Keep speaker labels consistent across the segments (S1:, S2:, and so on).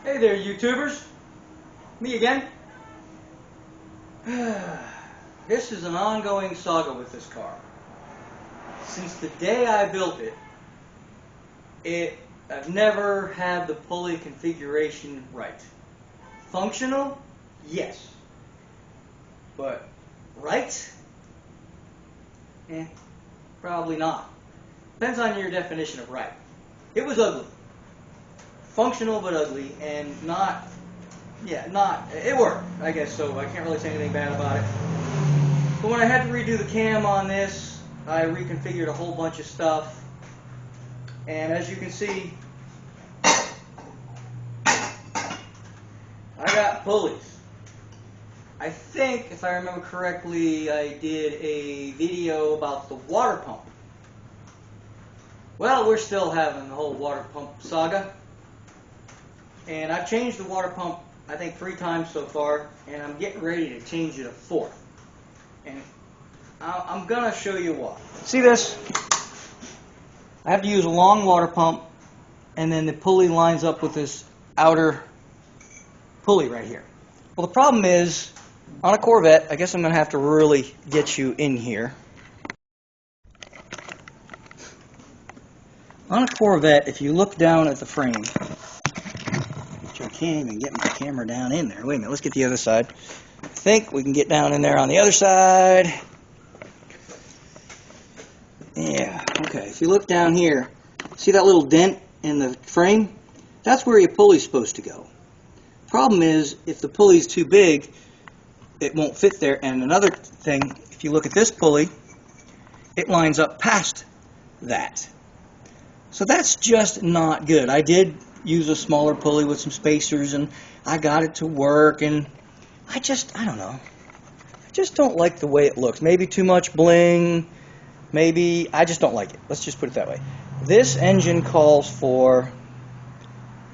S1: Hey there, YouTubers. Me again. This is an ongoing saga with this car. Since the day I built it, I've never had the pulley configuration right. Functional? Yes. But right? Probably not. Depends on your definition of right. It was ugly. Functional but ugly, and it worked, I guess, so I can't really say anything bad about it. But when I had to redo the cam on this, I reconfigured a whole bunch of stuff, and as you can see, I got pulleys. I think, if I remember correctly, I did a video about the water pump. Well, we're still having the whole water pump saga. And I've changed the water pump, I think, 3 times so far, and I'm getting ready to change it a 4th. And I'm going to show you why. See this? I have to use a long water pump, and then the pulley lines up with this outer pulley right here. Well, the problem is, on a Corvette, I guess I'm going to have to really get you in here. On a Corvette, if you look down at the frame, I can't even get my camera down in there. Wait a minute, let's get the other side. I think we can get down in there on the other side. Yeah, okay. If you look down here, see that little dent in the frame? That's where your pulley's supposed to go. Problem is, if the pulley's too big, it won't fit there. And another thing, if you look at this pulley, it lines up past that. So that's just not good. I did use a smaller pulley with some spacers, and I got it to work, and I don't know. I just don't like the way it looks. Maybe too much bling. Maybe I just don't like it. Let's just put it that way. This engine calls for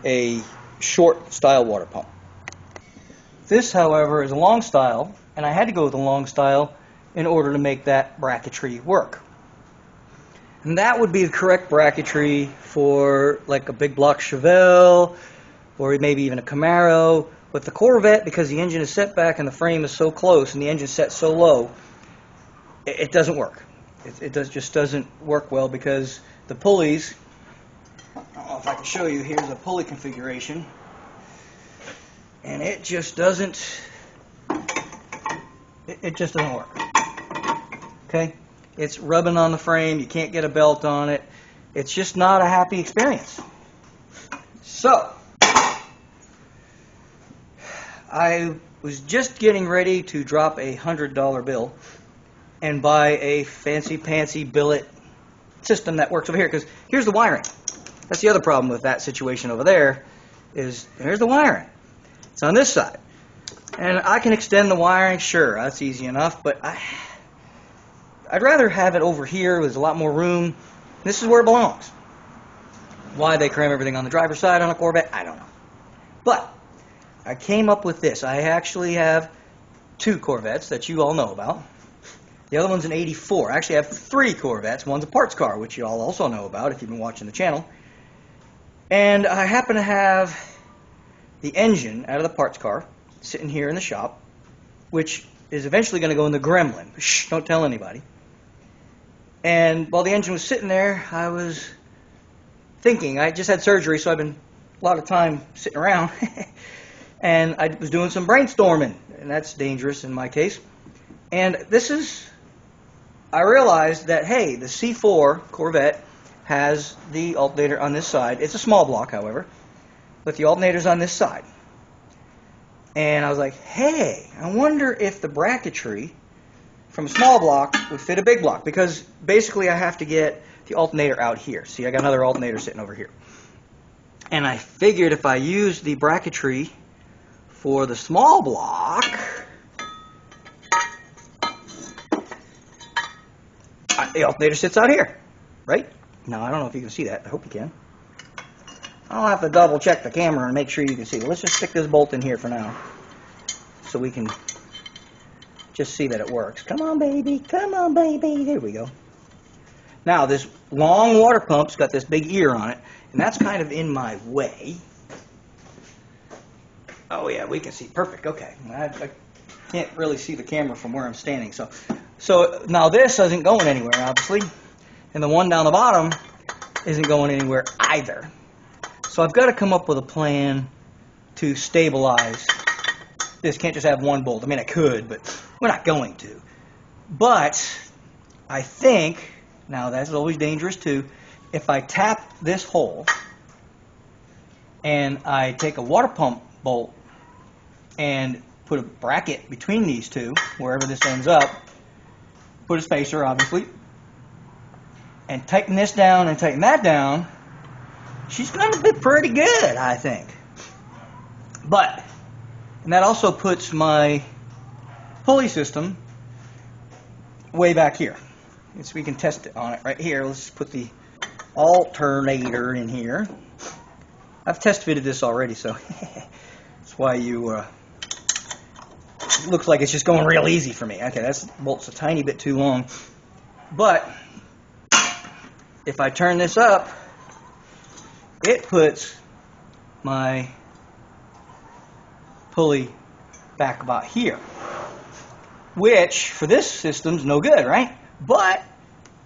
S1: a short style water pump. This, however, is a long style, and I had to go with a long style in order to make that bracketry work. And that would be the correct bracketry for like a big block Chevelle, or maybe even a Camaro. With the Corvette, because the engine is set back and the frame is so close and the engine is set so low, it doesn't work. It just doesn't work well, because the pulleys, I don't know if I can show you, here's a pulley configuration, and it just doesn't work. Okay? It's rubbing on the frame, you can't get a belt on it. It's just not a happy experience. So, I was just getting ready to drop a $100 bill and buy a fancy-pantsy billet system that works over here, because here's the wiring. That's the other problem with that situation over there, is here's the wiring. It's on this side. And I can extend the wiring, sure, that's easy enough, but I'd rather have it over here. There's a lot more room. This is where it belongs. Why they cram everything on the driver's side on a Corvette, I don't know. But I came up with this. I actually have 2 Corvettes that you all know about. The other one's an '84. I actually have 3 Corvettes. One's a parts car, which you all also know about if you've been watching the channel. And I happen to have the engine out of the parts car sitting here in the shop, which is eventually going to go in the Gremlin. Shh, don't tell anybody. And while the engine was sitting there, I was thinking. I just had surgery, so I've been a lot of time sitting around. And I was doing some brainstorming, and that's dangerous in my case. And I realized that, hey, the C4 Corvette has the alternator on this side. It's a small block, however, but the alternator's on this side. And I was like, hey, I wonder if the bracketry from a small block would fit a big block, because basically I have to get the alternator out here. See, I got another alternator sitting over here. And I figured if I use the bracketry for the small block, the alternator sits out here, right? Now, I don't know if you can see that. I hope you can. I'll have to double check the camera and make sure you can see. Let's just stick this bolt in here for now, so we can just see that it works. Come on, baby. Come on, baby. There we go. Now, this long water pump's got this big ear on it, and that's kind of in my way. Oh yeah, we can see perfect. Okay, I can't really see the camera from where I'm standing. So now this isn't going anywhere, obviously, and the one down the bottom isn't going anywhere either. So I've got to come up with a plan to stabilize this. Can't just have one bolt. I mean, I could, but we're not going to. But I think, now that's always dangerous too, if I tap this hole and I take a water pump bolt and put a bracket between these two, wherever this ends up, put a spacer obviously, and tighten this down and tighten that down, she's going to be pretty good, I think. But, and that also puts my pulley system way back here. So we can test it on it right here. Let's put the alternator in here. I've test fitted this already, so that's why you, it looks like it's just going real easy for me. Okay, that bolt's a tiny bit too long. But if I turn this up, it puts my pulley back about here, which for this system's no good, right? But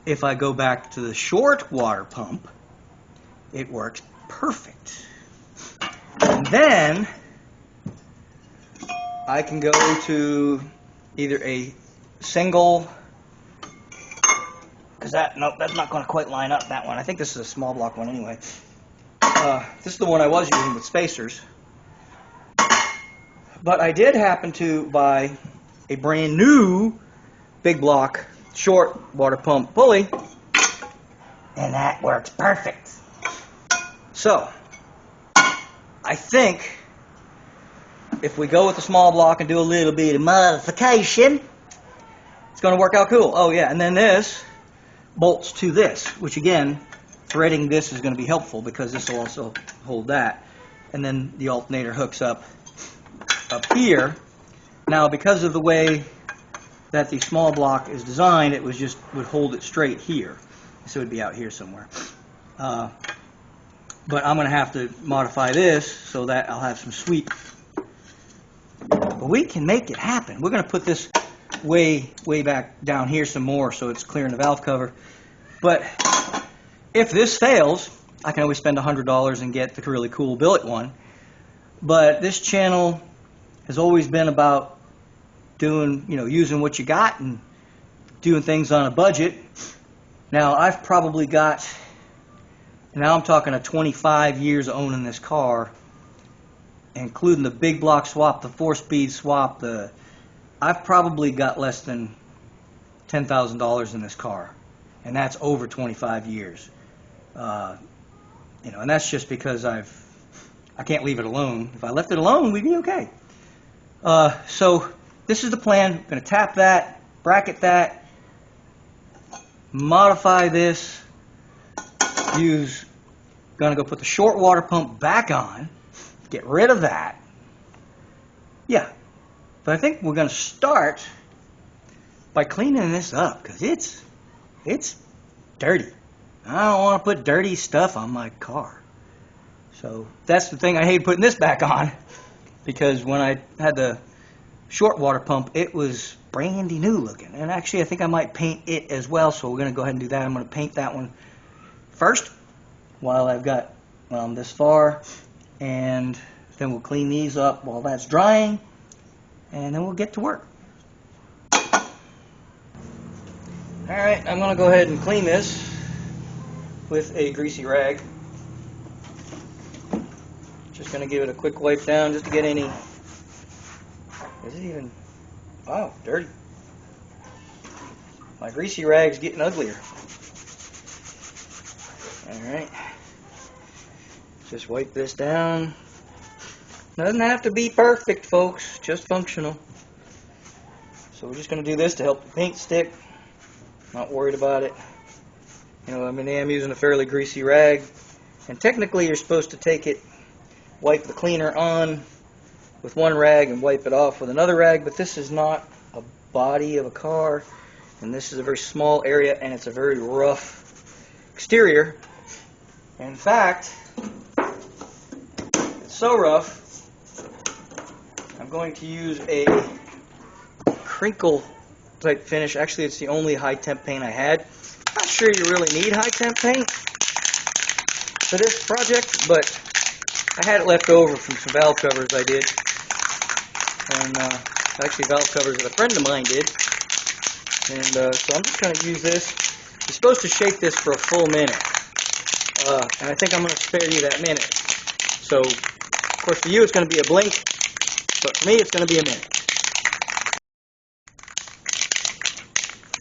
S1: if I go back to the short water pump, it works perfect. And then I can go to either a single, because that's not going to quite line up, that one. I think this is a small block one anyway. This is the one I was using with spacers. But I did happen to buy a brand new big block short water pump pulley, and that works perfect. So I think if we go with the small block and do a little bit of modification, it's going to work out cool. Oh yeah, and then this bolts to this, which again, threading this is going to be helpful because this will also hold that. And then the alternator hooks up here. Now, because of the way that the small block is designed, it would hold it straight here. So it would be out here somewhere. But I'm going to have to modify this so that I'll have some sweep. But we can make it happen. We're going to put this way back down here some more so it's clearing the valve cover. But if this fails, I can always spend $100 and get the really cool billet one. But this channel has always been about doing, using what you got and doing things on a budget. Now, I've probably got, now I'm talking 25 years of owning this car, including the big block swap, the 4-speed swap, I've probably got less than $10,000 in this car, and that's over 25 years. And that's just because I can't leave it alone. If I left it alone, we'd be okay. So this is the plan. I'm going to tap that, bracket that, modify this, going to go put the short water pump back on, get rid of that. Yeah, but I think we're going to start by cleaning this up because it's dirty. I don't want to put dirty stuff on my car. So that's the thing. I hate putting this back on because when I had the short water pump, it was brandy new looking. And actually, I think I might paint it as well. So we're going to go ahead and do that. I'm going to paint that one first while I've got this far. And then we'll clean these up while that's drying. And then we'll get to work. Alright, I'm going to go ahead and clean this with a greasy rag. Just going to give it a quick wipe down just to get any... Is it even... Wow, dirty. My greasy rag's getting uglier. Alright. Just wipe this down. Doesn't have to be perfect, folks. Just functional. So we're just going to do this to help the paint stick. Not worried about it. I am using a fairly greasy rag. And technically you're supposed to take it, wipe the cleaner on with one rag and wipe it off with another rag, but this is not a body of a car, and this is a very small area, and it's a very rough exterior. In fact, it's so rough I'm going to use a crinkle type finish. Actually, it's the only high temp paint I had. Not sure you really need high temp paint for this project, but I had it left over from some valve covers I did. And actually valve covers that a friend of mine did. And so I'm just going to use this. You're supposed to shake this for a full minute. And I think I'm going to spare you that minute. So, of course, for you it's going to be a blink, but for me it's going to be a minute.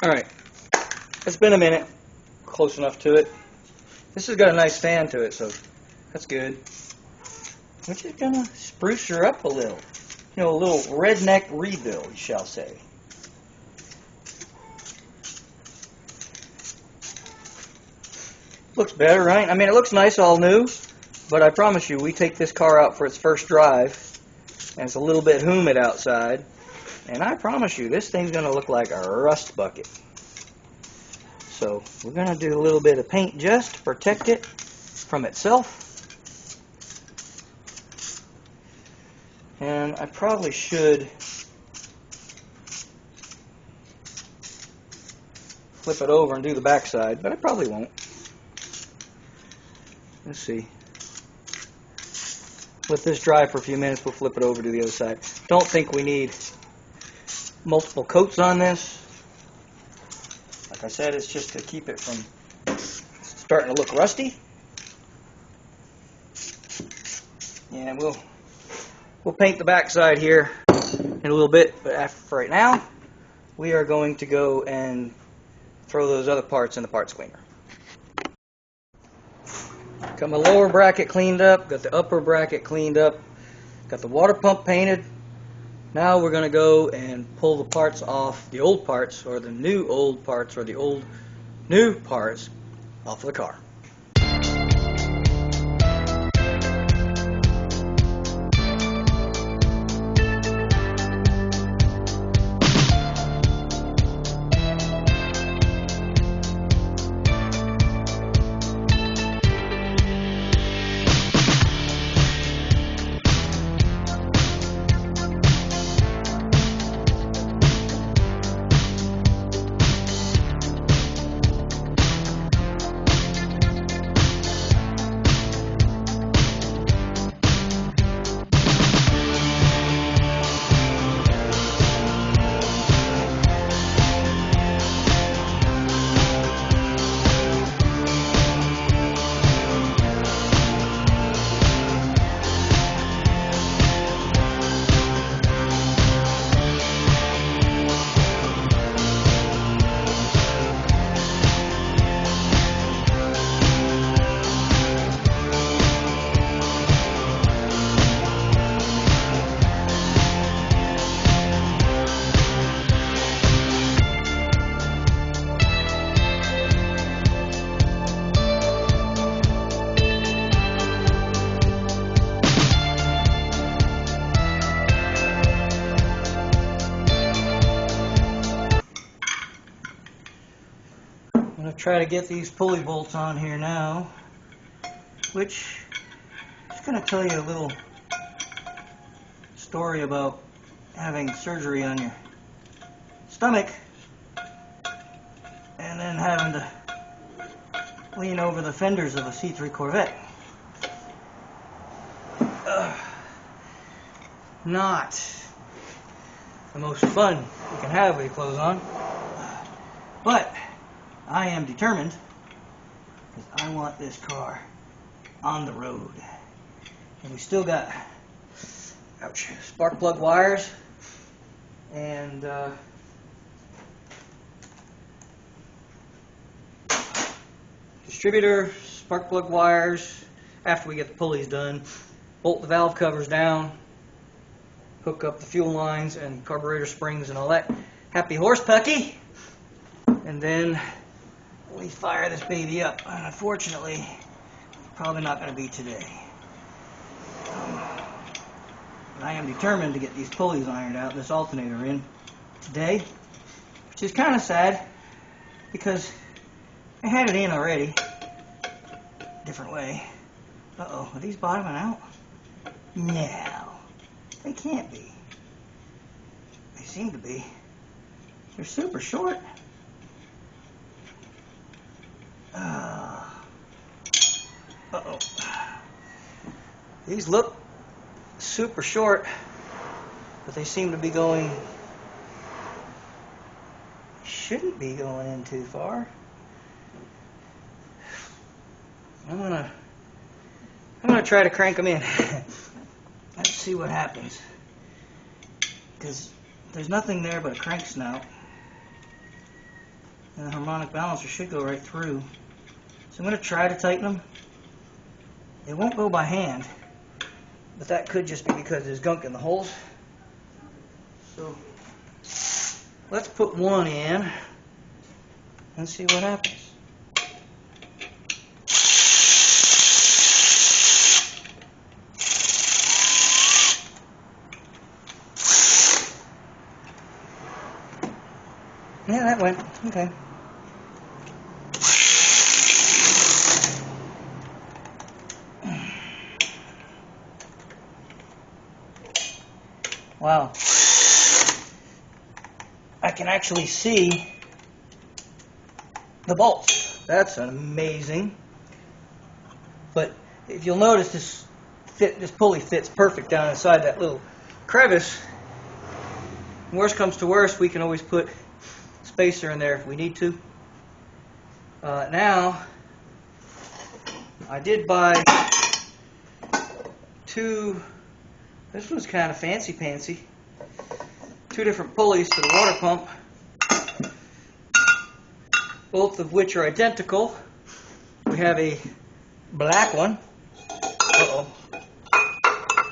S1: Alright, it's been a minute, close enough to it. This has got a nice fan to it, so that's good. We're just going to spruce her up a little. You know, a little redneck rebuild, you shall say. Looks better, right? I mean, it looks nice all new, but I promise you, we take this car out for its first drive, and it's a little bit humid outside, and I promise you, this thing's going to look like a rust bucket. So, we're going to do a little bit of paint just to protect it from itself. And I probably should flip it over and do the backside, but I probably won't. Let's see. Let this dry for a few minutes, we'll flip it over to the other side. Don't think we need multiple coats on this. Like I said, it's just to keep it from starting to look rusty. And we'll paint the backside here in a little bit, but for right now, we are going to go and throw those other parts in the parts cleaner. Got my lower bracket cleaned up, got the upper bracket cleaned up, got the water pump painted. Now we're going to go and pull the parts off, the old parts, or the new old parts, or the old new parts off of the car. I'm going to try to get these pulley bolts on here now, which is going to tell you a little story about having surgery on your stomach and then having to lean over the fenders of a C3 Corvette. Not the most fun you can have with your clothes on, but I am determined because I want this car on the road. And we still got, ouch, spark plug wires and distributor, spark plug wires. After we get the pulleys done, bolt the valve covers down, hook up the fuel lines and carburetor springs and all that happy horse pucky, and then we fire this baby up. And unfortunately, probably not going to be today. But I am determined to get these pulleys ironed out and this alternator in today, which is kind of sad because I had it in already. Different way. Uh-oh, are these bottoming out? No, they can't be. They seem to be. They're super short. Uh-oh. These look super short, but they seem to be going, shouldn't be going in too far. I'm gonna try to crank them in. Let's see what happens. Because there's nothing there but a crank snout. And the harmonic balancer should go right through. So I'm going to try to tighten them. It won't go by hand, but that could just be because there's gunk in the holes. So let's put one in and see what happens. Yeah, that went. Okay. Wow. I can actually see the bolts. That's amazing. But if you'll notice, this pulley fits perfect down inside that little crevice. Worst comes to worst, we can always put spacer in there if we need to. Now, I did buy two. This one's kind of fancy-pantsy. Two different pulleys for the water pump, both of which are identical. We have a black one. Uh-oh.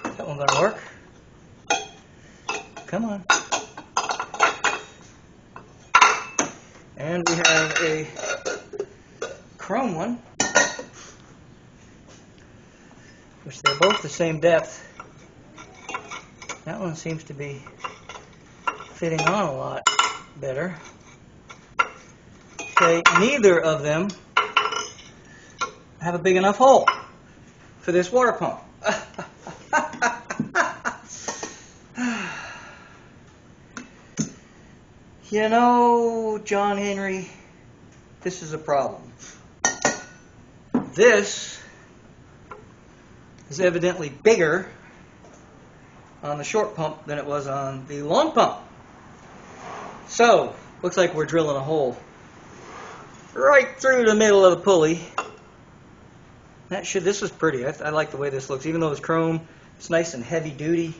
S1: Is that one gonna work? Come on. And we have a chrome one, which they're both the same depth. That one seems to be fitting on a lot better. Okay, neither of them have a big enough hole for this water pump. You know, John Henry, this is a problem. This is evidently bigger on the short pump than it was on the long pump. So, looks like we're drilling a hole right through the middle of the pulley. This is pretty. I like the way this looks. Even though it's chrome, it's nice and heavy duty.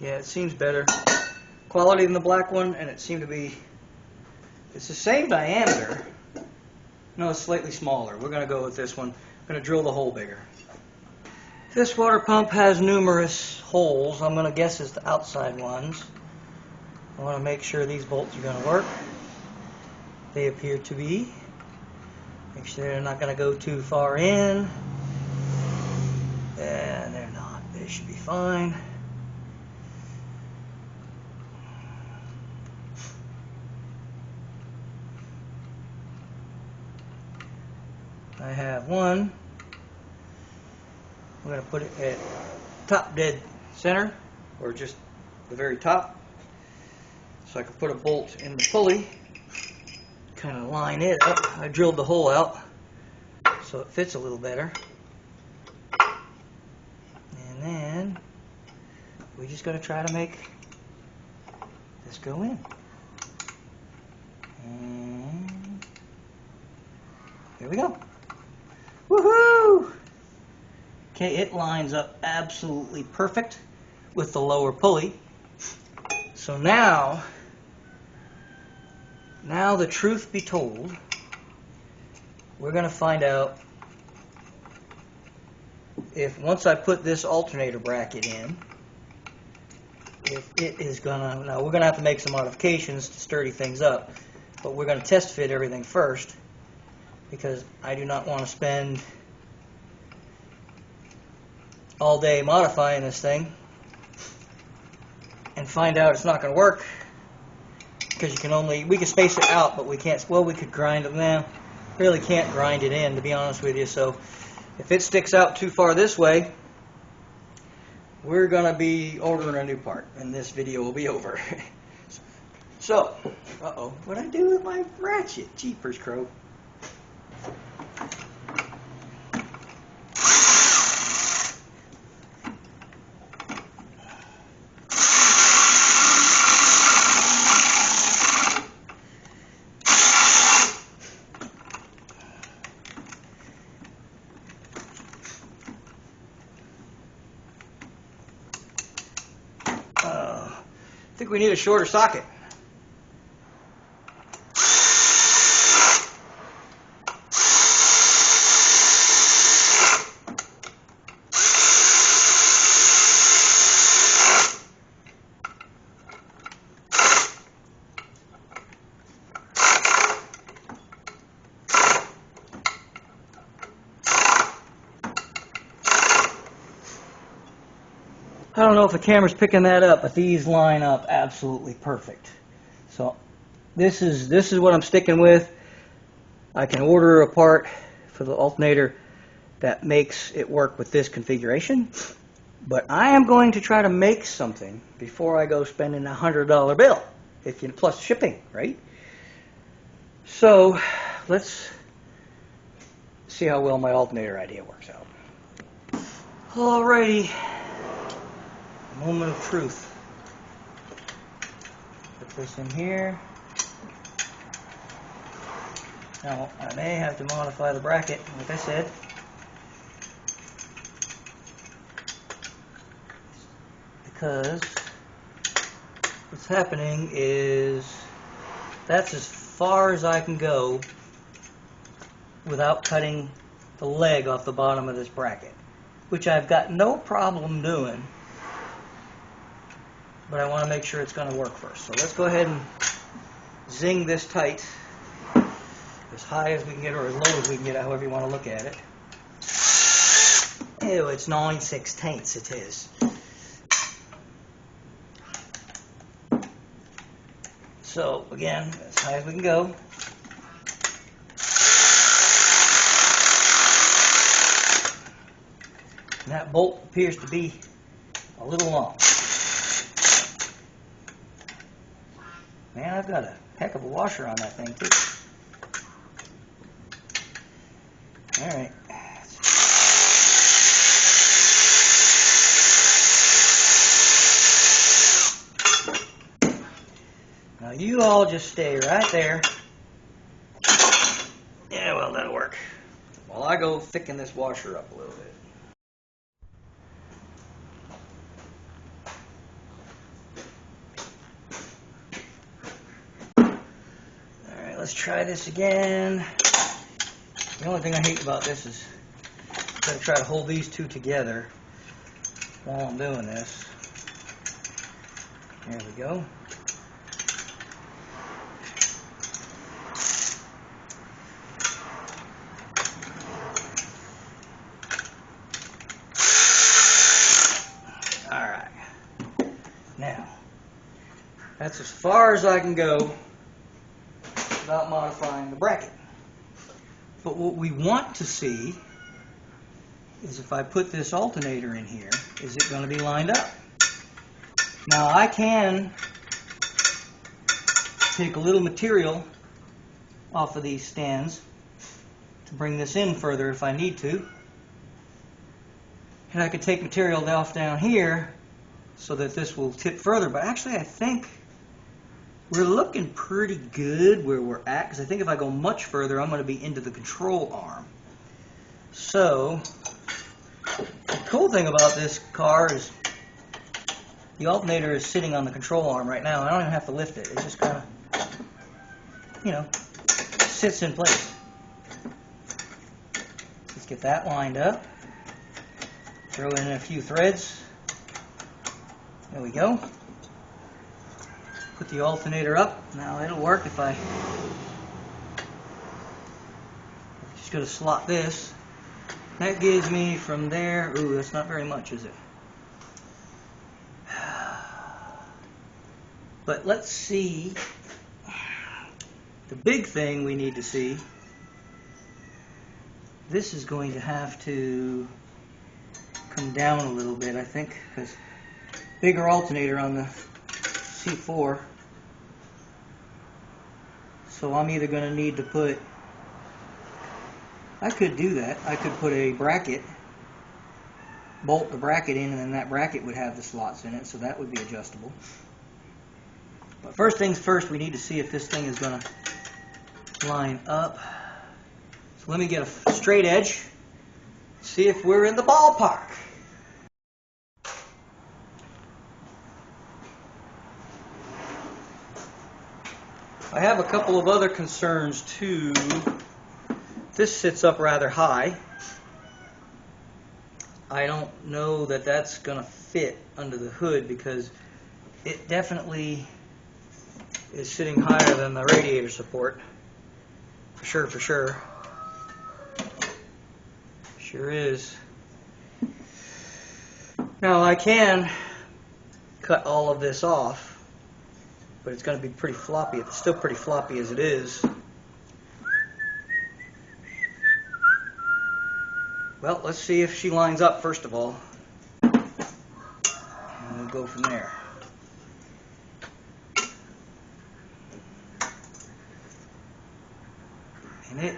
S1: Yeah, it seems better quality than the black one, and it seemed to be, it's the same diameter. No, it's slightly smaller. We're going to go with this one. I'm going to drill the hole bigger. This water pump has numerous holes. I'm going to guess it's the outside ones. I want to make sure these bolts are going to work. They appear to be. Make sure they're not going to go too far in. And they're not. They should be fine. I have one. I'm going to put it at top dead center, or just the very top, so I can put a bolt in the pulley, kind of line it up. I drilled the hole out so it fits a little better. And then we just got to try to make this go in. And here we go. Woohoo! Okay, it lines up absolutely perfect with the lower pulley. So now the truth be told, we're going to find out if once I put this alternator bracket in, if it is going to, now we're going to have to make some modifications to sturdy things up, but we're going to test fit everything first, because I do not want to spend all day modifying this thing and find out it's not going to work, because we can space it out, but we can't, well, we could grind it now. Really can't grind it in, to be honest with you. So if it sticks out too far this way, we're gonna be ordering a new part, and this video will be over. So, what'd I do with my ratchet? Jeepers crow. I think we need a shorter socket. I don't know if the camera's picking that up, but these line up absolutely perfect. So this is what I'm sticking with. I can order a part for the alternator that makes it work with this configuration, but I am going to try to make something before I go spending a $100 bill, plus shipping, right? So let's see how well my alternator idea works out. Alrighty. Moment of truth. Put this in here. Now, I may have to modify the bracket, like I said. Because what's happening is that's as far as I can go without cutting the leg off the bottom of this bracket, which I've got no problem doing. But I want to make sure it's going to work first. So let's go ahead and zing this tight, as high as we can get or as low as we can get, however you want to look at it. Ew, it's 9/16 it is. So again, as high as we can go. And that bolt appears to be a little long. Man, I've got a heck of a washer on that thing, too. Alright. Now you all just stay right there. Yeah, well, that'll work. While I go thicken this washer up a little bit. Let's try this again. The only thing I hate about this is I'm going to try to hold these two together while I'm doing this. There we go. Alright. Now, that's as far as I can go without modifying the bracket. But what we want to see is if I put this alternator in here, is it going to be lined up? Now I can take a little material off of these stands to bring this in further if I need to. And I could take material off down here so that this will tip further. But actually I think we're looking pretty good where we're at, because I think if I go much further, I'm going to be into the control arm. So, the cool thing about this car is the alternator is sitting on the control arm right now. I don't even have to lift it. It just kind of, you know, sits in place. Let's get that lined up. Throw in a few threads. There we go. Put the alternator up. Now it'll work if I just going to slot this. That gives me from there. Ooh, that's not very much, is it? But let's see. The big thing we need to see. This is going to have to come down a little bit, I think, because bigger alternator on the C4. So I'm either going to need to put, I could do that. I could put a bracket, bolt the bracket in, and then that bracket would have the slots in it, so that would be adjustable. But first things first, we need to see if this thing is going to line up. So let me get a straight edge, see if we're in the ballpark. I have a couple of other concerns too. This sits up rather high. I don't know that that's going to fit under the hood because it definitely is sitting higher than the radiator support. For sure, for sure. Sure is. Now I can cut all of this off, but it's going to be pretty floppy. It's still pretty floppy as it is. Well, let's see if she lines up first of all, and we'll go from there. And it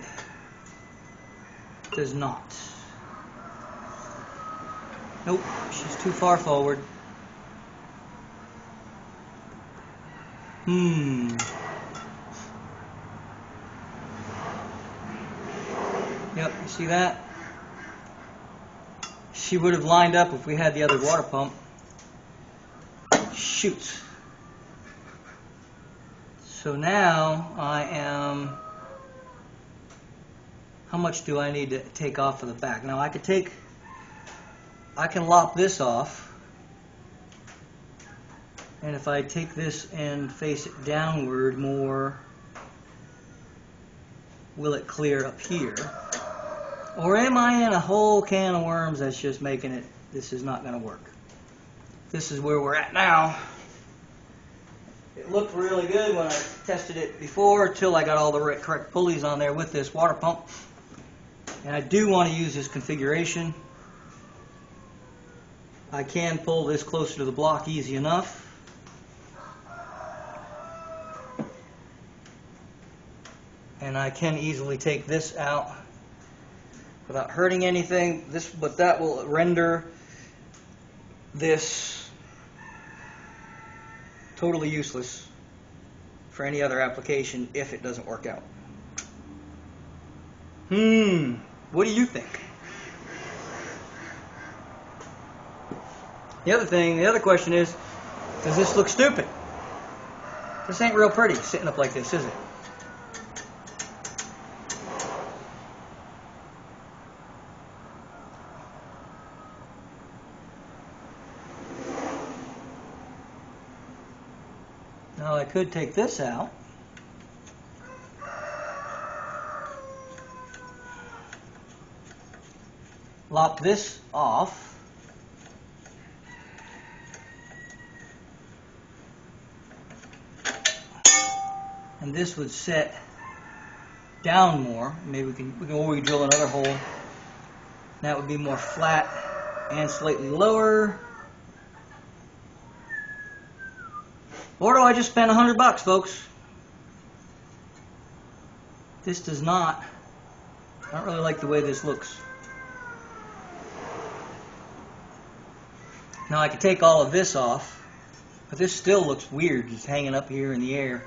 S1: does not. Nope, she's too far forward. Yep, you see that? She would have lined up if we had the other water pump. Shoot. So now I am, how much do I need to take off of the back? Now I can lop this off, and if I take this and face it downward more, will it clear up here? Or am I in a whole can of worms that's just making it, this is not going to work? This is where we're at now. It looked really good when I tested it before until I got all the correct pulleys on there with this water pump. And I do want to use this configuration. I can pull this closer to the block easy enough. And I can easily take this out without hurting anything. But that will render this totally useless for any other application if it doesn't work out. What do you think? The other question is, does this look stupid? This ain't real pretty sitting up like this, is it? Now I could take this out. Lop this off. And this would set down more. Maybe we can drill another hole. That would be more flat and slightly lower. Or do I just spend $100, folks? This does not. I don't really like the way this looks. Now I could take all of this off, but this still looks weird, just hanging up here in the air.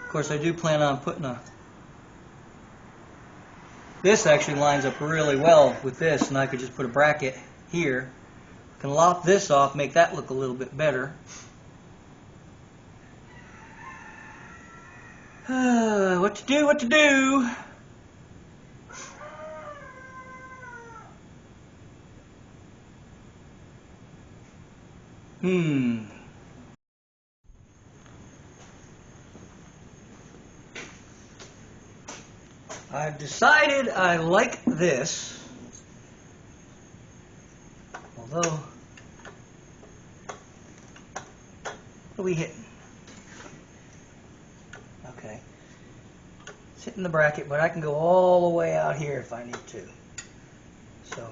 S1: Of course, I do plan on putting this actually lines up really well with this, and I could just put a bracket here. I can lop this off, make that look a little bit better. What to do, what to do? I've decided I like this, although, what are we hitting? Okay, it's hitting the bracket, but I can go all the way out here if I need to. So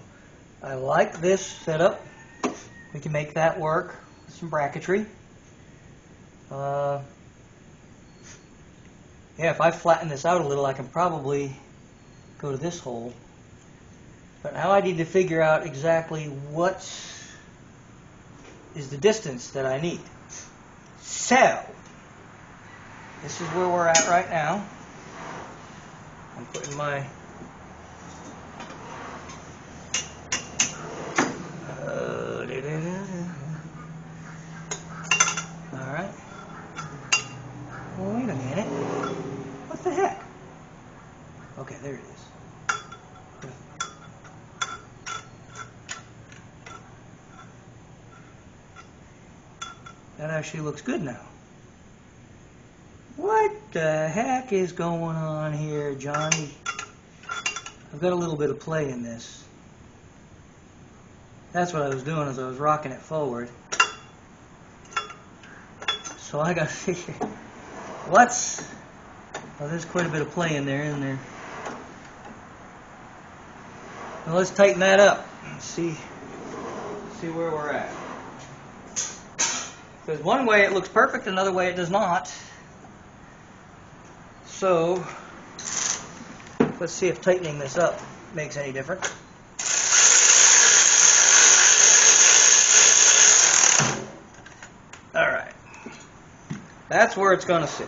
S1: I like this setup. We can make that work with some bracketry. Yeah, if I flatten this out a little, I can probably go to this hole. But now I need to figure out exactly what is the distance that I need. So, this is where we're at right now. I'm putting my alright. Well, wait a minute. What the heck? Okay, there it is. That actually looks good now. What the heck is going on here, Johnny? I've got a little bit of play in this. That's what I was doing, as I was rocking it forward. So I got to figure, what's... Well, there's quite a bit of play in there, isn't there? Now let's tighten that up and see where we're at. Because one way it looks perfect, another way it does not. So, let's see if tightening this up makes any difference. Alright. That's where it's going to sit.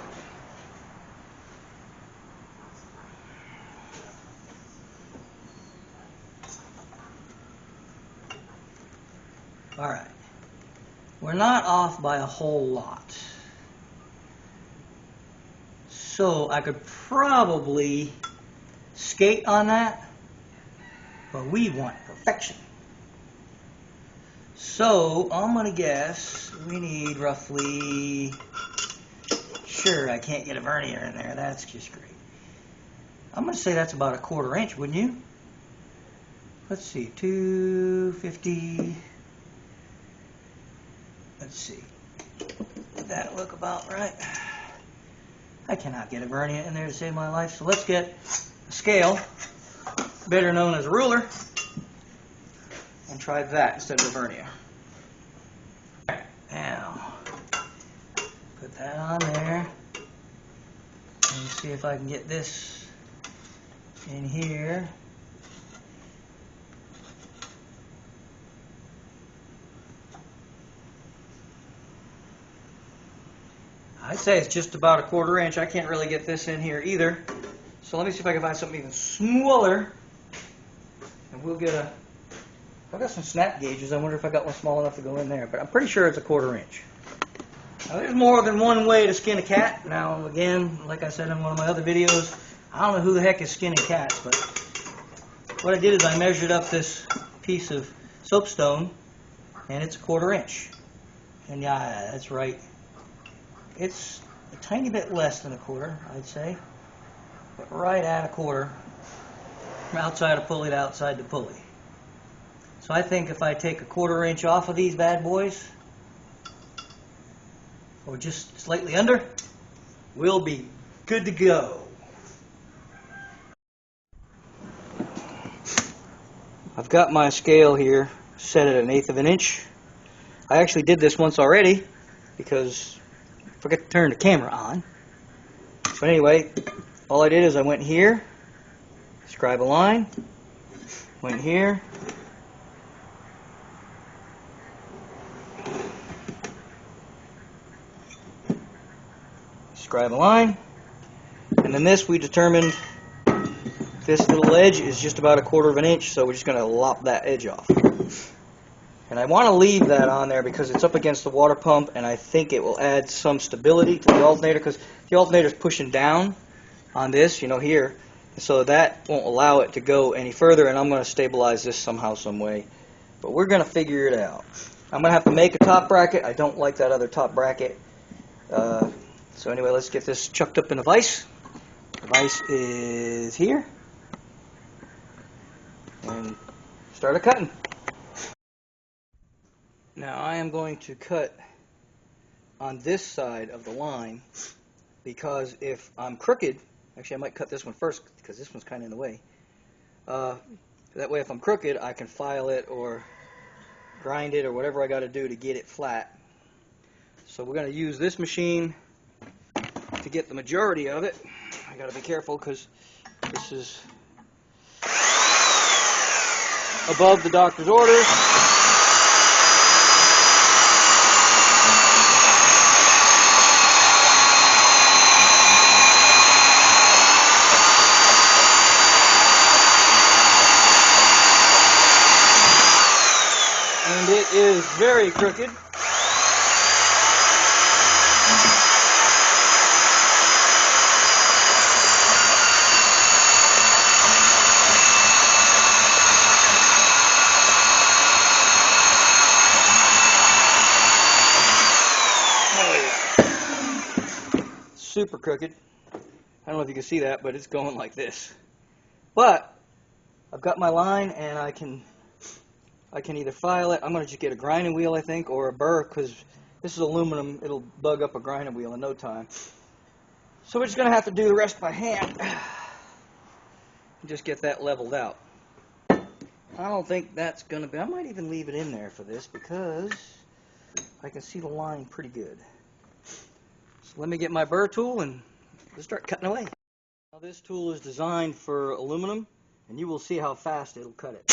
S1: Alright. We're not off by a whole lot. So I could probably skate on that, but we want perfection. So I'm going to guess we need roughly, sure, I can't get a vernier in there, that's just great. I'm going to say that's about a 1/4 inch, wouldn't you? Let's see, 250, let's see, did that look about right? I cannot get a vernier in there to save my life, so let's get a scale, better known as a ruler, and try that instead of a vernier. Now, put that on there, and see if I can get this in here. I'd say it's just about a 1/4 inch. I can't really get this in here either. So let me see if I can find something even smaller. And we'll get a... I've got some snap gauges. I wonder if I got one small enough to go in there. But I'm pretty sure it's a 1/4 inch. Now there's more than one way to skin a cat. Now again, like I said in one of my other videos, I don't know who the heck is skinning cats. But what I did is I measured up this piece of soapstone. And it's a 1/4 inch. And yeah, that's right. It's a tiny bit less than a 1/4, I'd say, but right at a 1/4, from outside of pulley to outside the pulley. So I think if I take a 1/4 inch off of these bad boys, or just slightly under, we'll be good to go. I've got my scale here set at 1/8 of an inch. I actually did this once already because I forgot to turn the camera on. But anyway, all I did is I went here, scribe a line, went here, scribe a line, and then this we determined this little edge is just about a 1/4 of an inch, so we're just going to lop that edge off. And I want to leave that on there because it's up against the water pump, and I think it will add some stability to the alternator, because the alternator is pushing down on this, you know, here, so that won't allow it to go any further, and I'm going to stabilize this somehow, some way. But we're going to figure it out. I'm going to have to make a top bracket. I don't like that other top bracket. So anyway, let's get this chucked up in a vise. The vise is here. And start a cutting. Now I am going to cut on this side of the line, because if I'm crooked, actually I might cut this one first because this one's kind of in the way. That way if I'm crooked, I can file it or grind it or whatever I got to do to get it flat. So we're going to use this machine to get the majority of it. I got to be careful because this is above the doctor's orders. And it is very crooked. Super crooked. I don't know if you can see that, but it's going like this. But I've got my line, and I can either file it. I'm going to just get a grinding wheel, I think, or a burr, because this is aluminum. It'll bug up a grinding wheel in no time. So we're just going to have to do the rest by hand. Just get that leveled out. I don't think that's going to be... I might even leave it in there for this, because I can see the line pretty good. So let me get my burr tool and let's start cutting away. Now this tool is designed for aluminum, and you will see how fast it'll cut it.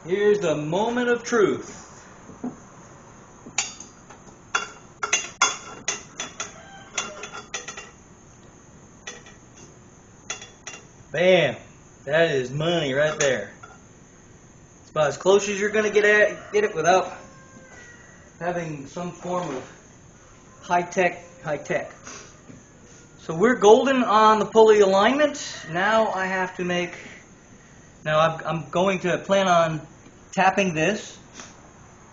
S1: Here's the moment of truth. Bam! That is money right there. It's about as close as you're going to get it without having some form of high tech. So we're golden on the pulley alignment. Now I have to make. Now I'm going to plan on tapping this,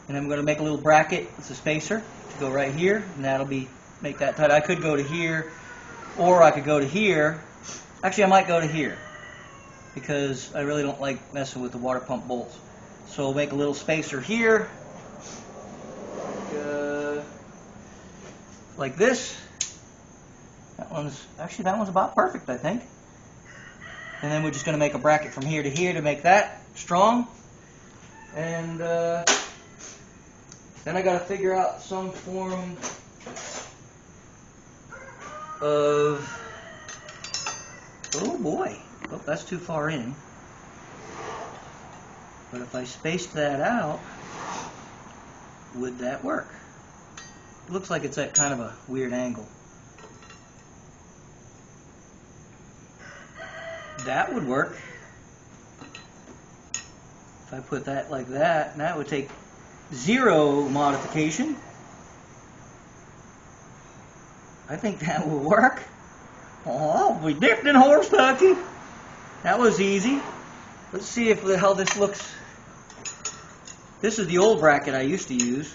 S1: and I'm going to make a little bracket. It's a spacer to go right here, and that'll make that tight. I could go to here, or I could go to here. Actually, I might go to here because I really don't like messing with the water pump bolts. So I'll make a little spacer here, like this. That one's about perfect, I think. And then we're just going to make a bracket from here to here to make that strong. And then I got to figure out some form of. Oh boy, oh, that's too far in. But if I spaced that out, would that work? It looks like it's at kind of a weird angle. That would work. If I put that like that, that would take 0 modification. I think that will work. Oh, we dipped in horse tucky. That was easy. Let's see how this looks. This is the old bracket I used to use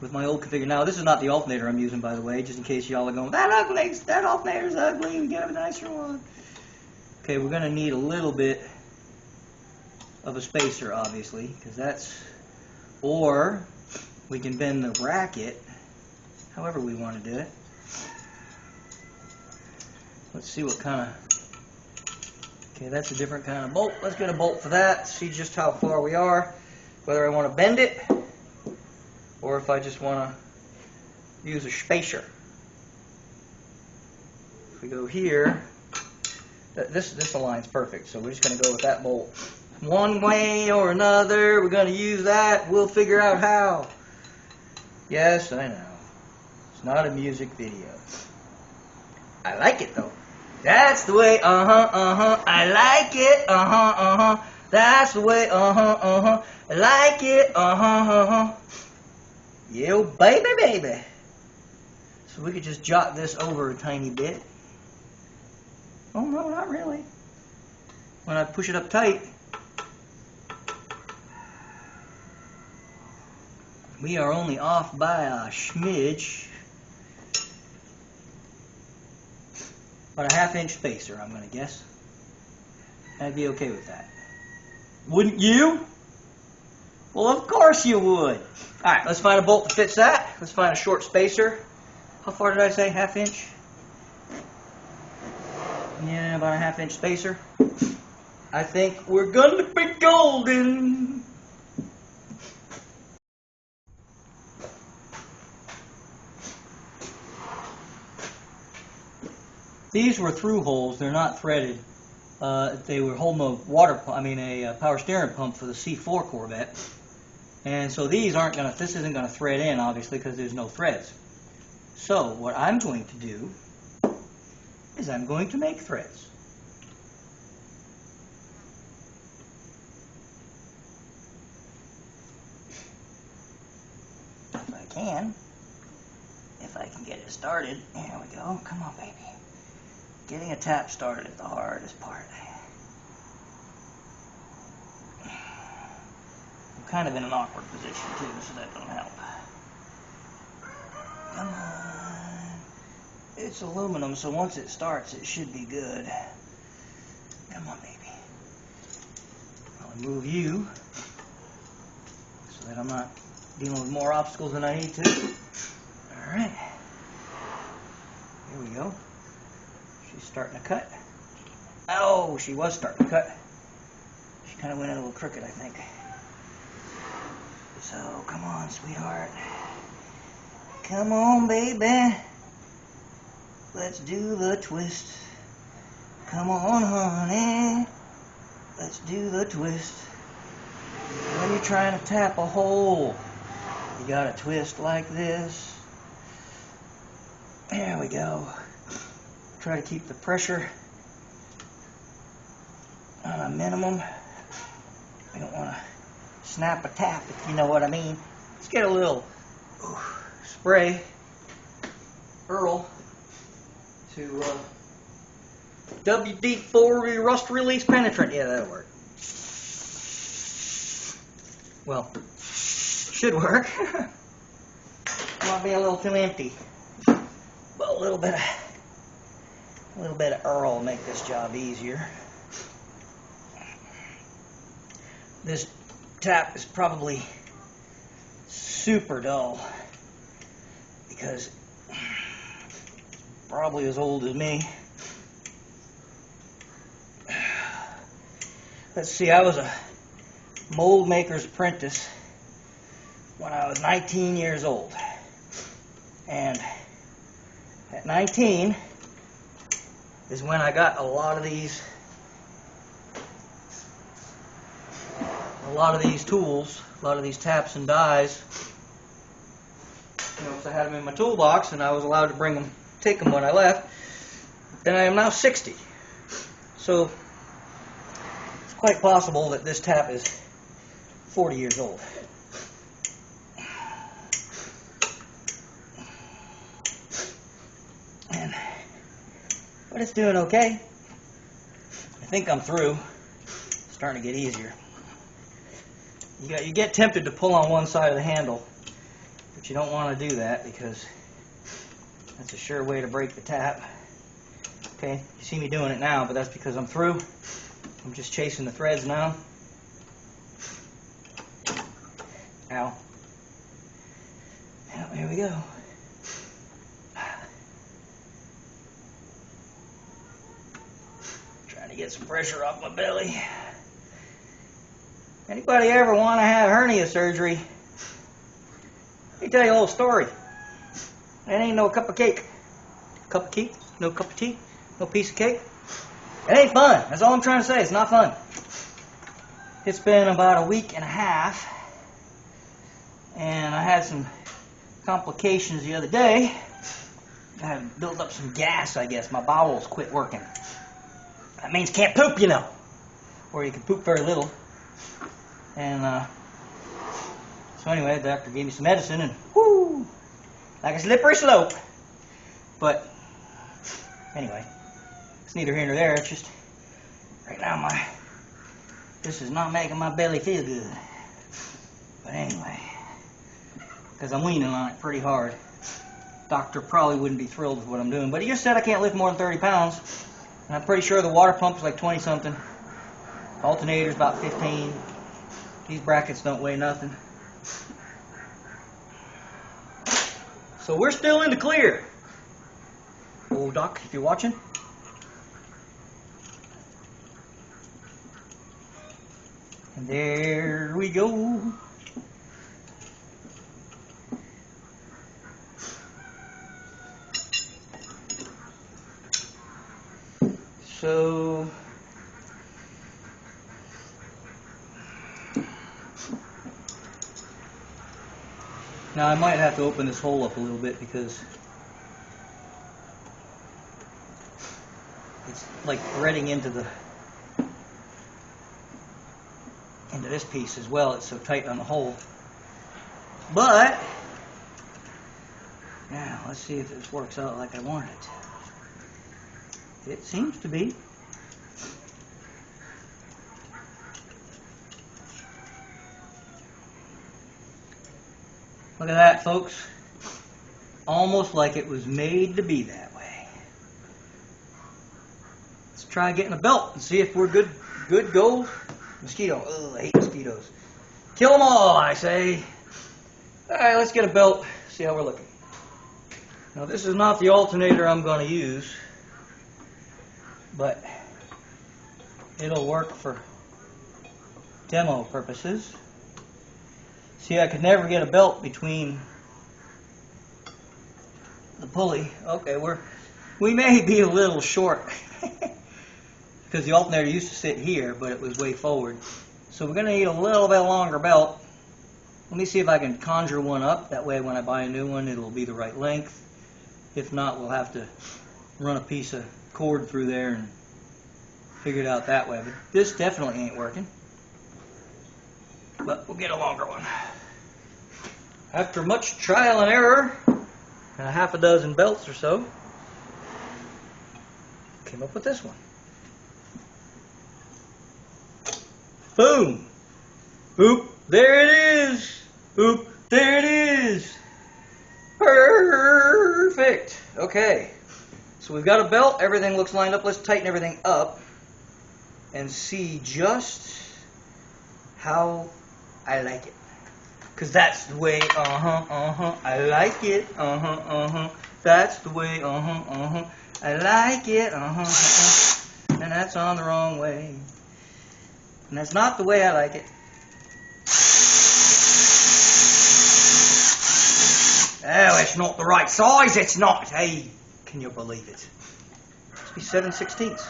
S1: with my old configuration. Now, this is not the alternator I'm using, by the way, just in case y'all are going, that alternator's ugly, we get a nicer one. Okay, we're going to need a little bit of a spacer, obviously, because that's, or we can bend the bracket however we want to do it. Let's see what kind of, okay, that's a different kind of bolt. Let's get a bolt for that, see just how far we are, whether I want to bend it or if I just want to use a spacer. If we go here, this aligns perfect, so we're just going to go with that bolt. One way or another, we're going to use that. We'll figure out how. Yes, I know. It's not a music video. I like it, though. That's the way, I like it, that's the way, I like it, Yeah, baby. So we could just jot this over a tiny bit. Oh, no, not really. When I push it up tight, we are only off by a smidge. About a 1/2 inch spacer, I'm going to guess. I'd be okay with that. Wouldn't you? Well, of course you would. Alright, let's find a bolt that fits that. Let's find a short spacer. How far did I say? 1/2 inch? Yeah, about a 1/2 inch spacer. I think we're going to be golden. These were through holes. They're not threaded. They were holding a power steering pump for the C4 Corvette. And so this isn't going to thread in, obviously, because there's no threads. So what I'm going to do is I'm going to make threads. If I can get it started. Here we go. Come on, baby. Getting a tap started is the hardest part. I'm kind of in an awkward position too, so that don't help. Come on. It's aluminum, so once it starts, it should be good. Come on, baby. I'll move you so that I'm not dealing with more obstacles than I need to. Alright. Here we go. She's starting to cut. Oh, she was starting to cut. She kind of went a little crooked, I think. So, come on, sweetheart. Come on, baby. Let's do the twist. Come on, honey. Let's do the twist. when you're trying to tap a hole, you gotta twist like this. There we go. Try to keep the pressure on a minimum. We don't want to snap a tap, if you know what I mean. Let's get a little spray Earl to WD-40 rust release penetrant. Yeah, that'll work. Well, should work. Might be a little too empty, but a little bit of Earl will make this job easier. This tap is probably super dull because it's probably as old as me. Let's see, I was a mold maker's apprentice when I was 19 years old. And at 19 is when I got a lot of these tools, a lot of these taps and dies. You know, because I had them in my toolbox and I was allowed to take them when I left. And I am now 60. So it's quite possible that this tap is 40 years old. But it's doing okay. I think I'm through. It's starting to get easier. You get tempted to pull on one side of the handle, but you don't want to do that because that's a sure way to break the tap. Okay, you see me doing it now, but that's because I'm through. I'm just chasing the threads now. Ow. Well, here we go. Trying to get some pressure off my belly. Anybody ever want to have hernia surgery? Let me tell you a little story. It ain't no cup of cake. Cup of cake? No cup of tea? No piece of cake? It ain't fun. That's all I'm trying to say. It's not fun. It's been about a week and a half, and I had some complications the other day. I had built up some gas, I guess. My bowels quit working. That means can't poop, you know. Or you can poop very little. And so anyway, the doctor gave me some medicine, and whoo, like a slippery slope. But anyway, it's neither here nor there. It's just right now this is not making my belly feel good. But anyway, because I'm leaning on it pretty hard. Doctor probably wouldn't be thrilled with what I'm doing, but he just said I can't lift more than 30 pounds. And I'm pretty sure the water pump is like 20 something. Alternator's about 15. These brackets don't weigh nothing. So we're still in the clear. Oh, Doc, if you're watching. And there we go. So now I might have to open this hole up a little bit because it's like threading into this piece as well. It's so tight on the hole. But now let's see if this works out like I want it. It seems to be. Look at that, folks. Almost like it was made to be that way. Let's try getting a belt and see if we're good go. Mosquito. Ugh, I hate mosquitoes. Kill them all, I say. All right, let's get a belt, see how we're looking. Now, this is not the alternator I'm going to use, but it'll work for demo purposes. See, I could never get a belt between the pulley. Okay, we may be a little short because the alternator used to sit here, but it was way forward. So we're going to need a little bit longer belt. Let me see if I can conjure one up. That way when I buy a new one, it'll be the right length. If not, we'll have to run a piece of cord through there and figure it out that way. But this definitely ain't working. But we'll get a longer one. After much trial and error, and a half a dozen belts or so, came up with this one. Boom! Oop! There it is! Oop! There it is! Perfect! Okay. So we've got a belt. Everything looks lined up. Let's tighten everything up and see just how I like it. Because that's the way, I like it, that's the way, I like it, and that's on the wrong way. And that's not the way I like it. Oh, it's not the right size, it's not. Hey, can you believe it? Must be 7/16.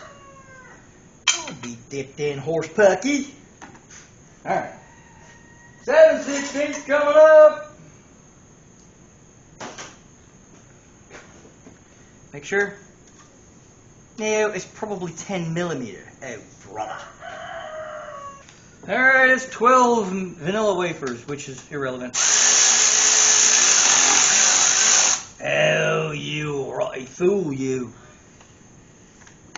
S1: I'll be dipped in, horse pucky. Alright. 7/16 coming up. Make sure. No, it's probably 10 millimeter. Oh, brother. Alright, it's 12 vanilla wafers, which is irrelevant. Oh, you right fool, you.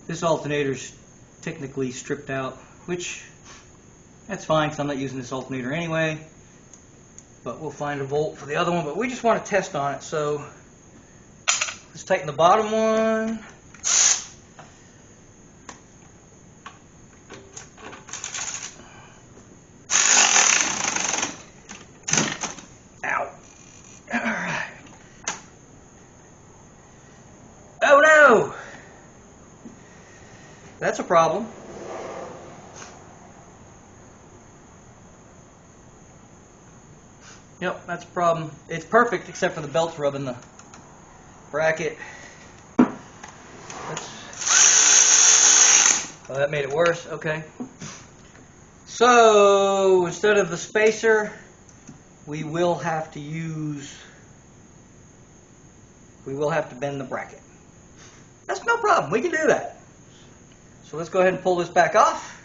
S1: This alternator's technically stripped out, which that's fine because I'm not using this alternator anyway. But we'll find a volt for the other one. But we just want to test on it, so let's tighten the bottom one. Ow. Alright. Oh no! That's a problem. Yep, that's a problem. It's perfect except for the belt's rubbing the bracket. Oh, that made it worse. Okay. So instead of the spacer, we will have to bend the bracket. That's no problem. We can do that. So let's go ahead and pull this back off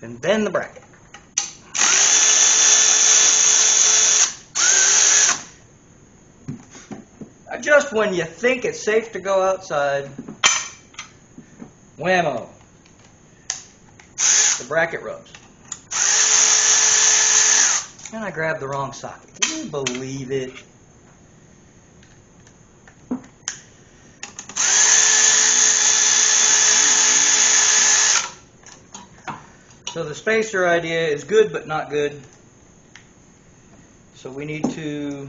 S1: and bend the bracket. Just when you think it's safe to go outside, whammo, the bracket rubs. And I grabbed the wrong socket. Can you believe it? So the spacer idea is good but not good. So we need to,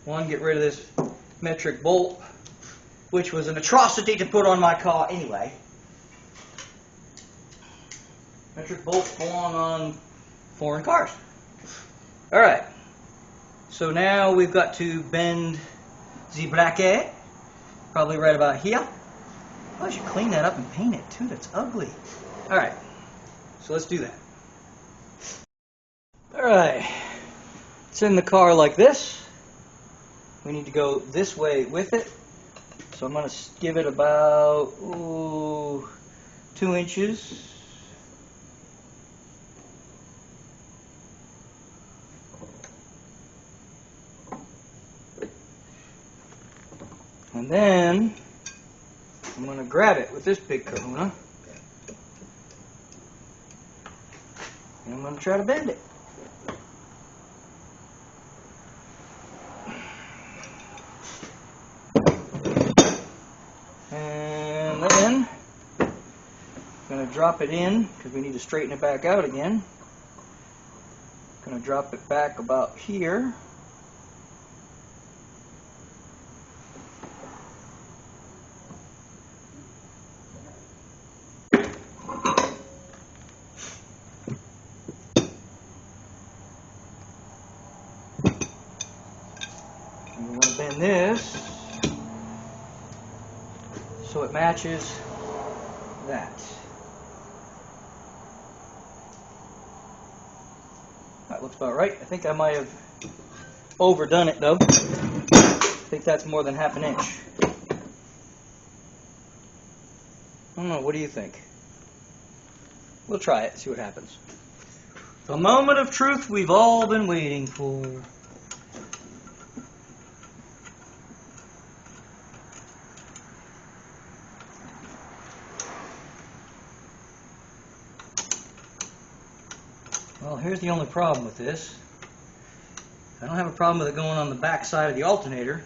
S1: one, get rid of this metric bolt, which was an atrocity to put on my car anyway. Metric bolts belong on foreign cars. Alright, so now we've got to bend the bracket, probably right about here. Oh, I should clean that up and paint it too, that's ugly. Alright, so let's do that. Alright, it's in the car like this. We need to go this way with it. So I'm going to give it about 2 inches. And then I'm going to grab it with this big kahuna. And I'm going to try to bend it. And then I'm going to drop it in because we need to straighten it back out again. I'm going to drop it back about here. And we're going to bend this so it matches that. that looks about right. I think I might have overdone it though. I think that's more than half an inch. I don't know, what do you think? We'll try it, see what happens. The moment of truth we've all been waiting for. Well, here's the only problem with this. I don't have a problem with it going on the back side of the alternator,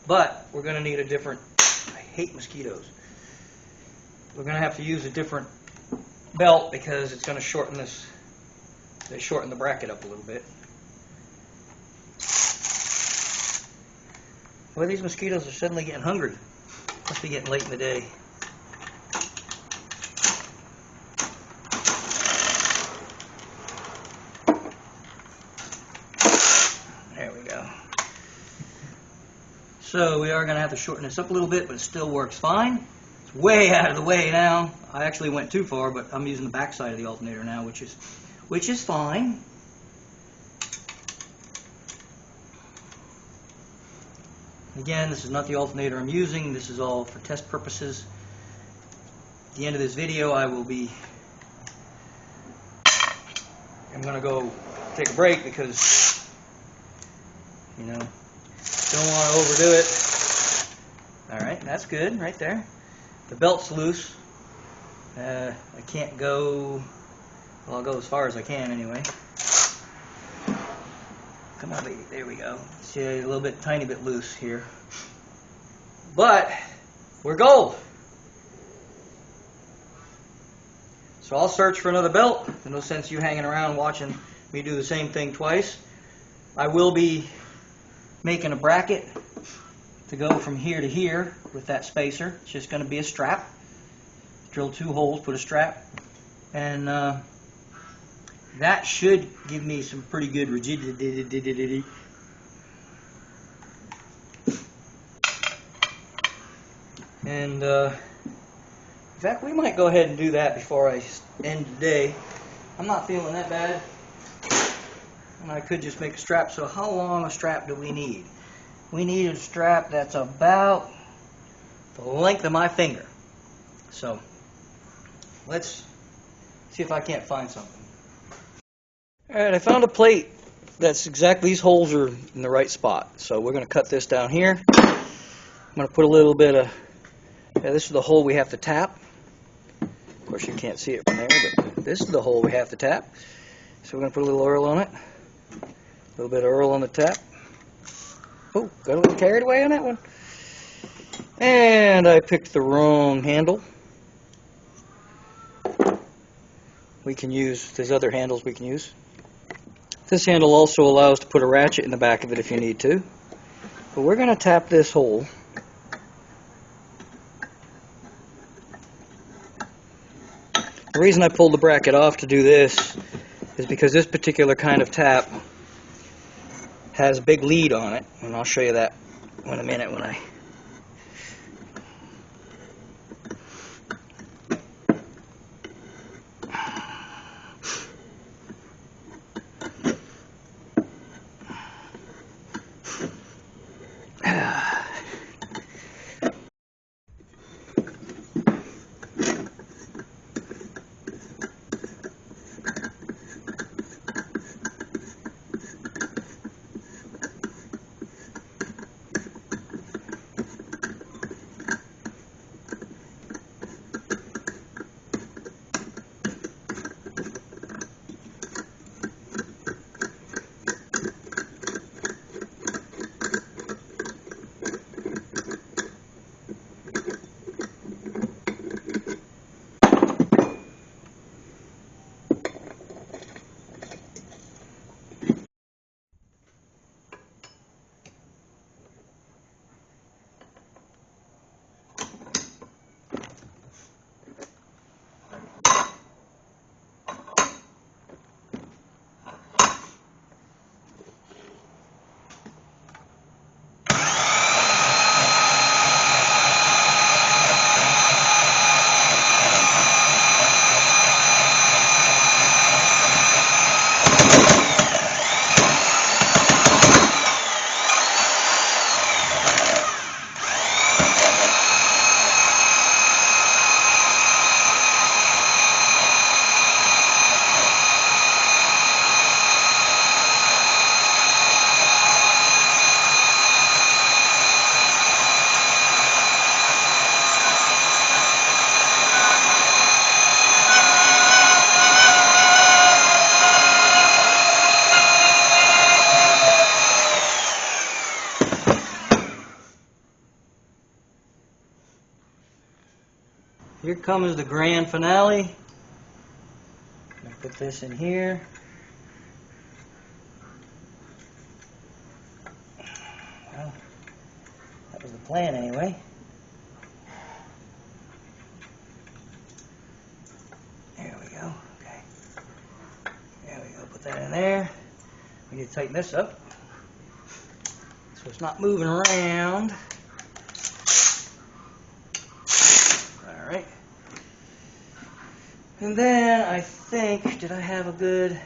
S1: but we're going to need a different, I hate mosquitoes. We're going to have to use a different belt because it's going to shorten this, they shorten the bracket up a little bit. Well, these mosquitoes are suddenly getting hungry. Must be getting late in the day. There we go. So we are going to have to shorten this up a little bit, but it still works fine. It's way out of the way now. I actually went too far, but I'm using the back side of the alternator now, which is fine. Again, this is not the alternator I'm using. This is all for test purposes. At the end of this video, I'm going to go take a break because, you know, don't want to overdo it. Alright, that's good right there. The belt's loose. I can't go, well, I'll go as far as I can anyway. Come on, baby. There we go. See, a little bit, tiny bit loose here. But we're gold. So I'll search for another belt. There's no sense you hanging around watching me do the same thing twice. I will be making a bracket to go from here to here with that spacer. It's just going to be a strap. Drill 2 holes, put a strap, and that should give me some pretty good rigidity. And in fact, we might go ahead and do that before I end the day. I'm not feeling that bad. And I could just make a strap. So how long a strap do we need? We need a strap that's about the length of my finger. So let's see if I can't find something. Alright, I found a plate that's exactly, these holes are in the right spot. So we're going to cut this down here. I'm going to put a little bit of, this is the hole we have to tap. Of course you can't see it from there, but this is the hole we have to tap. So we're going to put a little oil on it. A little bit of oil on the tap. Oh, got a little carried away on that one. And I picked the wrong handle. We can use, there's other handles we can use. This handle also allows to put a ratchet in the back of it if you need to. But we're going to tap this hole. The reason I pulled the bracket off to do this is because this particular kind of tap has a big lead on it, and I'll show you that in a minute when I... here comes the grand finale. I'm going to put this in here. Well, that was the plan anyway. There we go. Okay. There we go. Put that in there. We need to tighten this up so it's not moving around. Alright. And then I think, did I have a good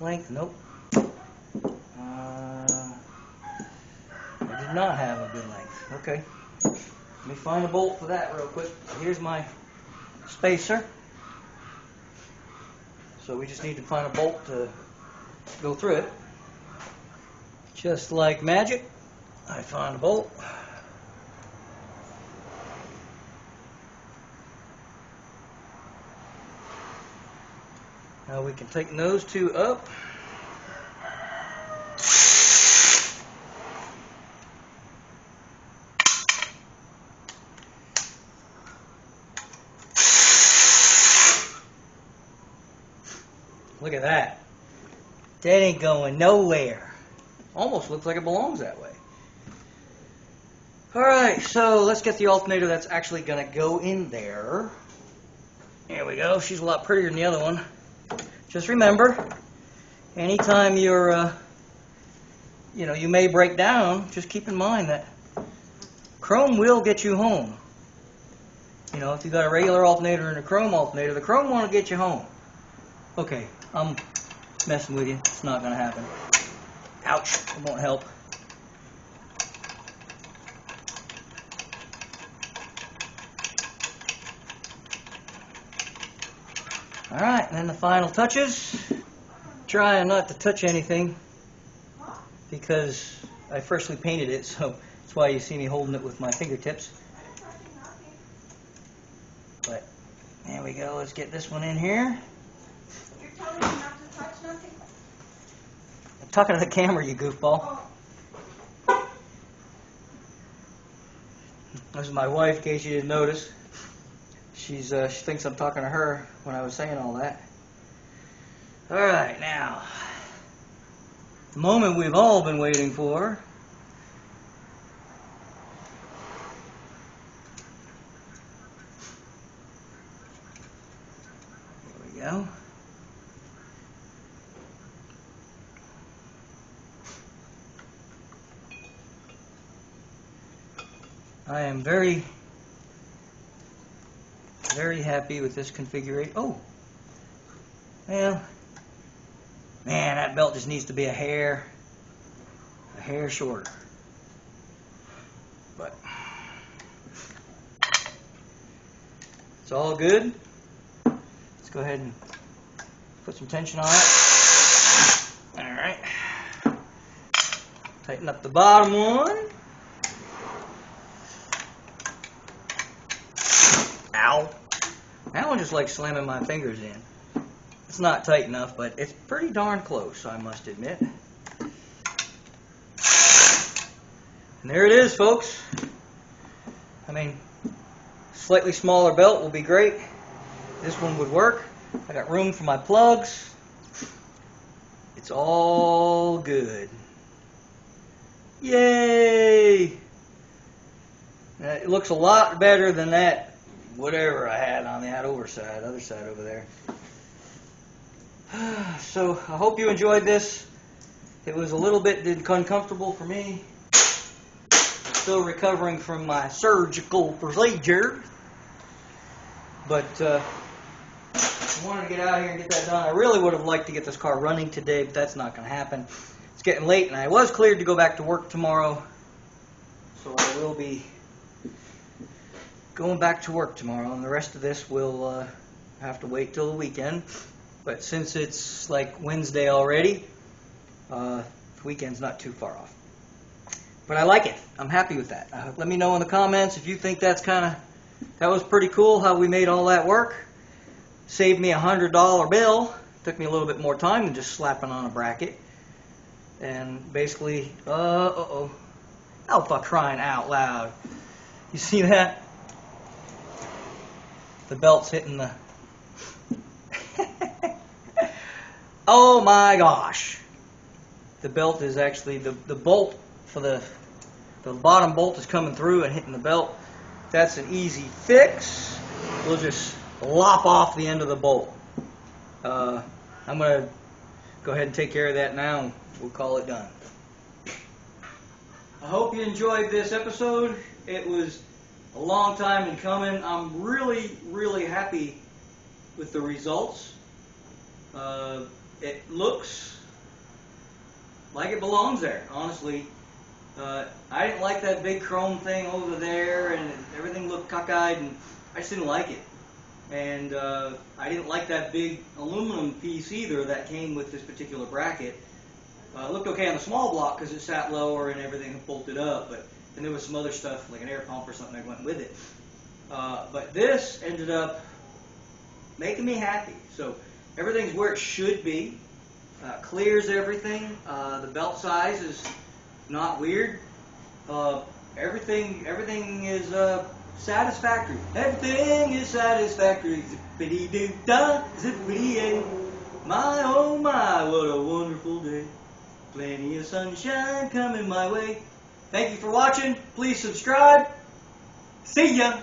S1: length? Nope. I did not have a good length. Okay. Let me find a bolt for that real quick. Here's my spacer. So we just need to find a bolt to go through it. Just like magic, I found a bolt. Now we can tighten those two up. Look at that. That ain't going nowhere. Almost looks like it belongs that way. Alright, so let's get the alternator that's actually going to go in there. There we go. She's a lot prettier than the other one. Just remember, anytime you're, you may break down, just keep in mind that chrome will get you home. If you got a regular alternator and a chrome alternator, the chrome won't get you home. Okay, I'm messing with you. It's not going to happen. Ouch, it won't help. Alright, and then the final touches. Trying not to touch anything because I freshly painted it, so that's why you see me holding it with my fingertips. But there we go, let's get this one in here.
S2: You're telling me not to touch nothing?
S1: I'm talking to the camera, you goofball. This is my wife, in case you didn't notice. She thinks I'm talking to her when I was saying all that. Alright, now, the moment we've all been waiting for. Here we go. I am very happy with this configuration. Oh, well, man, that belt just needs to be a hair shorter. But it's all good. Let's go ahead and put some tension on it. All right. Tighten up the bottom one. Ow. That one just like slamming my fingers in. It's not tight enough, but it's pretty darn close, I must admit. And there it is, folks. I mean, slightly smaller belt will be great. This one would work. I got room for my plugs. It's all good. Yay! It looks a lot better than that whatever I had on that other side over there. So I hope you enjoyed this. It was a little bit uncomfortable for me. I'm still recovering from my surgical procedure. But I wanted to get out here and get that done. I really would have liked to get this car running today, but that's not going to happen. It's getting late, and I was cleared to go back to work tomorrow. So I will be going back to work tomorrow, and the rest of this will have to wait till the weekend. But since it's like Wednesday already, the weekend's not too far off. But I like it. I'm happy with that. Let me know in the comments if you think that was pretty cool how we made all that work. Saved me $100 bill. Took me a little bit more time than just slapping on a bracket. And basically, oh, for crying out loud. You see that? the belt's hitting the... Oh my gosh! The belt is actually, the bolt for the bottom bolt is coming through and hitting the belt. That's an easy fix. We'll just lop off the end of the bolt. I'm going to go ahead and take care of that now, and we'll call it done. I hope you enjoyed this episode. It was a long time in coming. I'm really, really happy with the results. It looks like it belongs there, honestly. I didn't like that big chrome thing over there, and everything looked cockeyed, and I just didn't like it. And I didn't like that big aluminum piece either that came with this particular bracket. It looked okay on the small block because it sat lower and everything bolted up, but then there was some other stuff like an air pump or something that went with it. But this ended up making me happy. So everything's where it should be. Clears everything. The belt size is not weird. Everything is satisfactory. Everything is satisfactory. Zippity-doo-dah, zippity-yay. My oh my, what a wonderful day. Plenty of sunshine coming my way. Thank you for watching. Please subscribe. See ya.